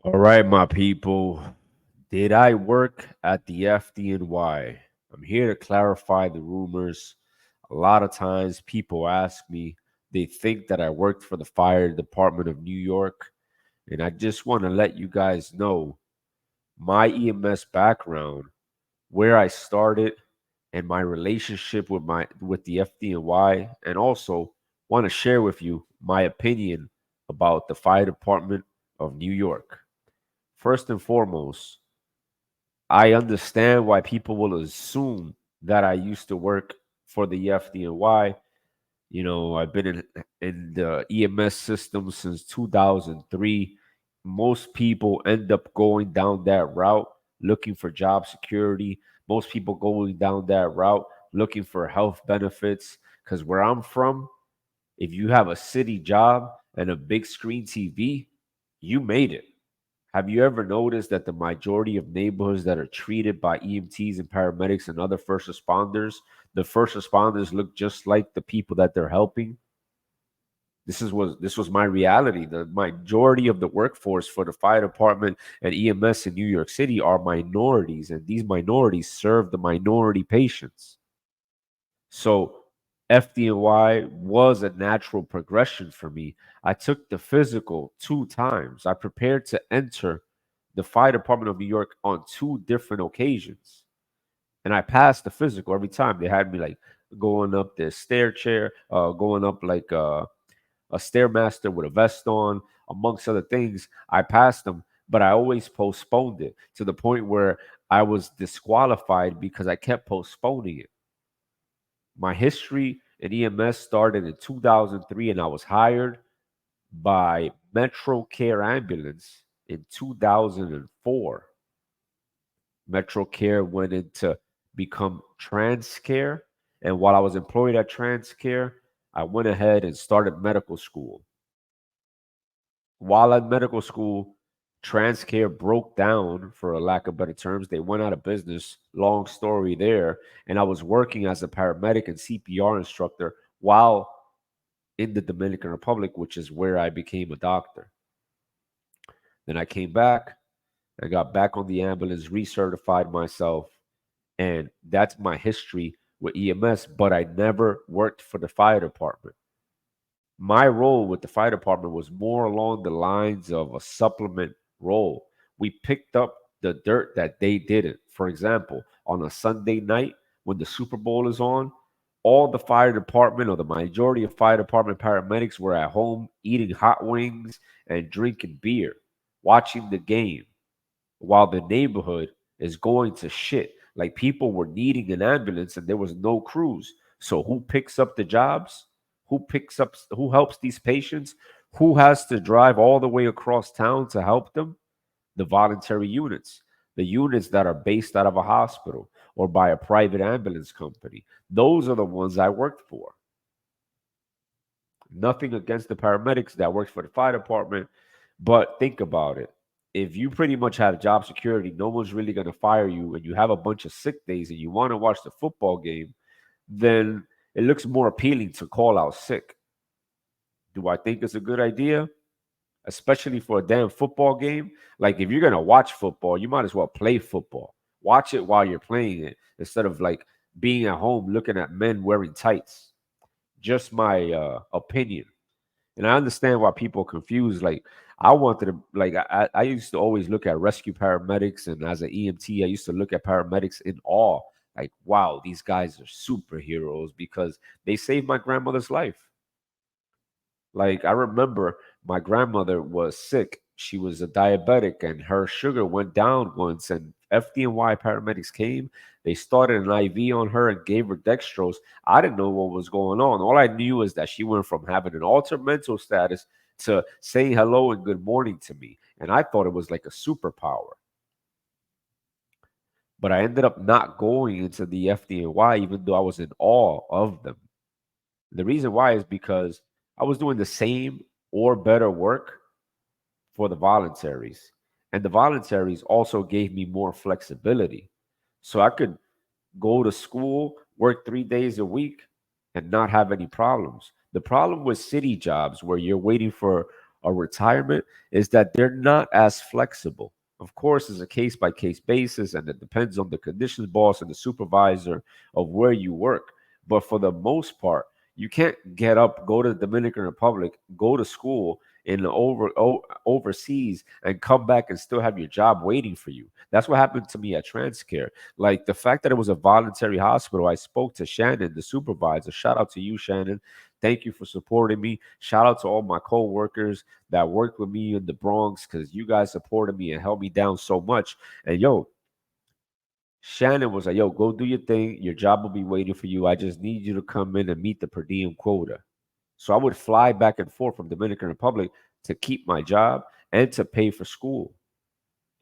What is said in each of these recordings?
All right, my people. Did I work at the FDNY? I'm here to clarify the rumors. A lot of times people ask me, they think that I worked for the fire department of New York. And I just want to let you guys know my EMS background, where I started, and my relationship with the FDNY, and also want to share with you my opinion about the fire department of New York. First and foremost, I understand why people will assume that I used to work for the FDNY. I've been in the EMS system since 2003. Most people end up going down that route looking for job security. Most people going down that route looking for health benefits. Because where I'm from, if you have a city job and a big screen TV, you made it. Have you ever noticed that the majority of neighborhoods that are treated by EMTs and paramedics and other first responders, the first responders look just like the people that they're helping? This was my reality. The majority of the workforce for the fire department and EMS in New York City are minorities, and these minorities serve the minority patients. So FDNY was a natural progression for me. I took the physical 2 times. I prepared to enter the fire department of New York on 2 different occasions. And I passed the physical every time. They had me like going up the stair chair, going up like a stairmaster with a vest on, amongst other things. I passed them, but I always postponed it to the point where I was disqualified because I kept postponing it. My history in EMS started in 2003, and I was hired by Metro Care Ambulance in 2004. Metro Care went into become TransCare, and while I was employed at TransCare, I went ahead and started medical school. While at medical school, TransCare broke down, for a lack of better terms. They went out of business. Long story there. And I was working as a paramedic and CPR instructor while in the Dominican Republic, which is where I became a doctor. Then I came back. I got back on the ambulance, recertified myself, and that's my history with EMS. But I never worked for the fire department. My role with the fire department was more along the lines of a supplement role. We picked up the dirt that they didn't. For example, on a Sunday night when the Super Bowl is on, all the fire department or the majority of fire department paramedics were at home eating hot wings and drinking beer, watching the game while the neighborhood is going to shit. Like people were needing an ambulance and there was no crews. So who picks up the jobs? Who helps these patients? Who has to drive all the way across town to help them? The voluntary units, the units that are based out of a hospital or by a private ambulance company. Those are the ones I worked for. Nothing against the paramedics that works for the fire department, but think about it. If you pretty much have job security, no one's really going to fire you, and you have a bunch of sick days and you want to watch the football game, then it looks more appealing to call out sick. Do I think it's a good idea? Especially for a damn football game? Like, if you're going to watch football, you might as well play football. Watch it while you're playing it instead of like being at home looking at men wearing tights. Just my opinion. And I understand why people are confused. Like, I wanted to, like, I used to always look at rescue paramedics, and as an EMT, I used to look at paramedics in awe. Like, wow, these guys are superheroes because they saved my grandmother's life. Like, I remember my grandmother was sick. She was a diabetic, and her sugar went down once. And FDNY paramedics came. They started an IV on her and gave her dextrose. I didn't know what was going on. All I knew is that she went from having an altered mental status to saying hello and good morning to me. And I thought it was like a superpower. But I ended up not going into the FDNY, even though I was in awe of them. The reason why is because I was doing the same or better work for the voluntaries. And the voluntaries also gave me more flexibility. So I could go to school, work 3 days a week, and not have any problems. The problem with city jobs where you're waiting for or retirement is that they're not as flexible. Of course, it's a case by case basis, and it depends on the conditions boss and the supervisor of where you work. But for the most part, you can't get up, go to the Dominican Republic, go to school in overseas, and come back and still have your job waiting for you. That's what happened to me at Transcare. Like the fact that it was a voluntary hospital, I spoke to Shannon, the supervisor. Shout out to you, Shannon. Thank you for supporting me. Shout out to all my co-workers that worked with me in the Bronx because you guys supported me and held me down so much. And yo, Shannon was like, yo, go do your thing. Your job will be waiting for you. I just need you to come in and meet the per diem quota. So I would fly back and forth from Dominican Republic to keep my job and to pay for school.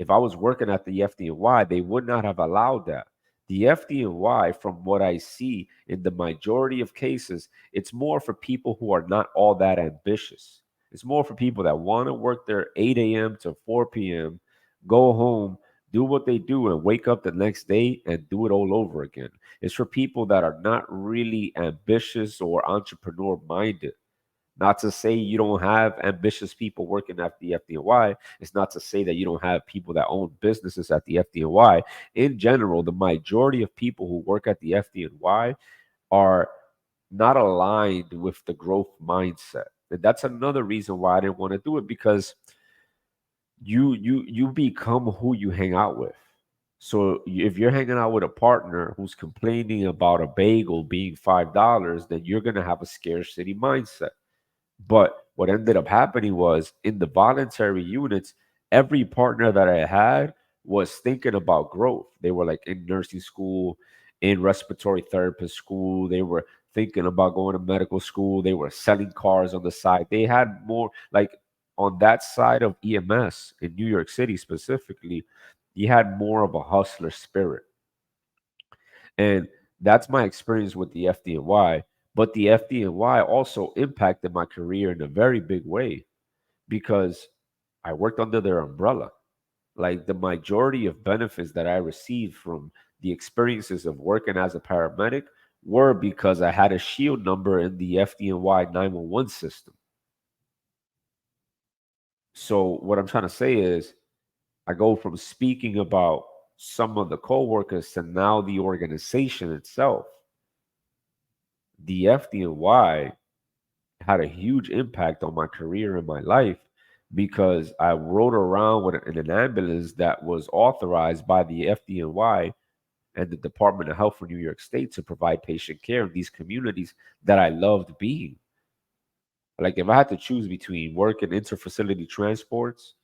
If I was working at the FDNY, they would not have allowed that. The FDNY, from what I see in the majority of cases, it's more for people who are not all that ambitious. It's more for people that want to work their 8 a.m. to 4 p.m., go home, do what they do, and wake up the next day and do it all over again. It's for people that are not really ambitious or entrepreneur minded. Not to say you don't have ambitious people working at the FDNY. It's not to say that you don't have people that own businesses at the FDNY. In general, the majority of people who work at the FDNY are not aligned with the growth mindset. And that's another reason why I didn't want to do it, because you become who you hang out with. So if you're hanging out with a partner who's complaining about a bagel being $5, then you're going to have a scarcity mindset. But what ended up happening was in the voluntary units, every partner that I had was thinking about growth. They were like in nursing school, in respiratory therapist school. They were thinking about going to medical school. They were selling cars on the side. They had more, like on that side of EMS in New York City specifically, you had more of a hustler spirit. And that's my experience with the FDNY. But the FDNY also impacted my career in a very big way because I worked under their umbrella. Like the majority of benefits that I received from the experiences of working as a paramedic were because I had a shield number in the FDNY 911 system. So what I'm trying to say is I go from speaking about some of the coworkers to now the organization itself. The FDNY had a huge impact on my career and my life because I rode around in an ambulance that was authorized by the FDNY and the Department of Health for New York State to provide patient care in these communities that I loved being. Like if I had to choose between working interfacility transports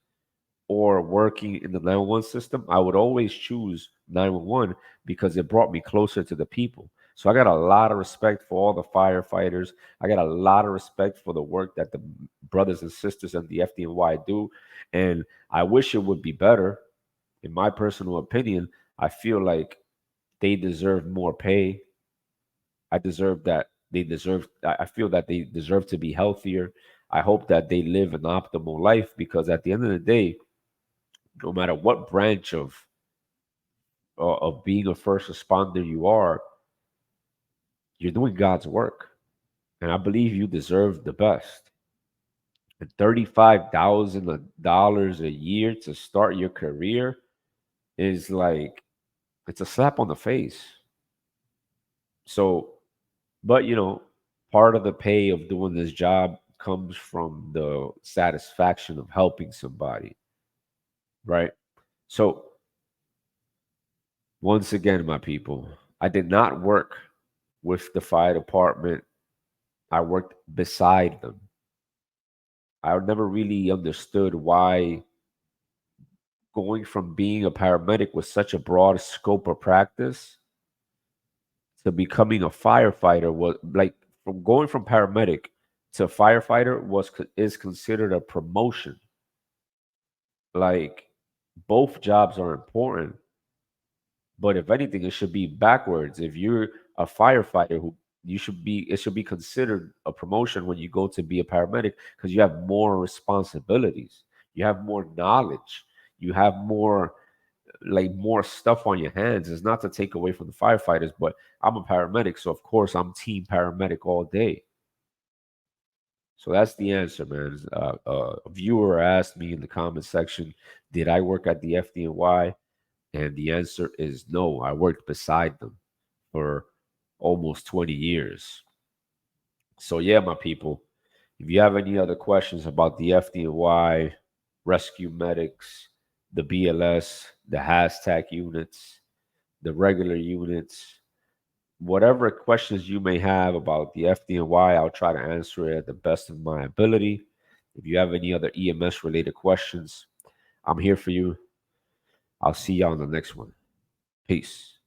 or working in the 911 system, I would always choose 911 because it brought me closer to the people. So I got a lot of respect for all the firefighters. I got a lot of respect for the work that the brothers and sisters of the FDNY do. And I wish it would be better. In my personal opinion, I feel like they deserve more pay. I deserve that. I feel that they deserve to be healthier. I hope that they live an optimal life because at the end of the day, no matter what branch of being a first responder you are, you're doing God's work, and I believe you deserve the best. And $35,000 a year to start your career is like it's a slap on the face. So, but part of the pay of doing this job comes from the satisfaction of helping somebody, right? So, once again, my people, I did not work with the fire department. I worked beside them. I never really understood why going from being a paramedic with such a broad scope of practice to becoming a firefighter was like from going from paramedic to firefighter is considered a promotion. Like both jobs are important, but if anything, it should be backwards. If you're a firefighter who it should be considered a promotion when you go to be a paramedic because you have more responsibilities, you have more knowledge, you have more stuff on your hands. It's not to take away from the firefighters, but I'm a paramedic, so of course I'm team paramedic all day. So that's the answer, man. A viewer asked me in the comment section, did I work at the FDNY? And the answer is no. I worked beside them for almost 20 years. So, yeah, my people, if you have any other questions about the FDNY, rescue medics, the BLS, the hashtag units, the regular units, whatever questions you may have about the FDNY, I'll try to answer it at the best of my ability. If you have any other EMS related questions, I'm here for you. I'll see you on the next one. Peace.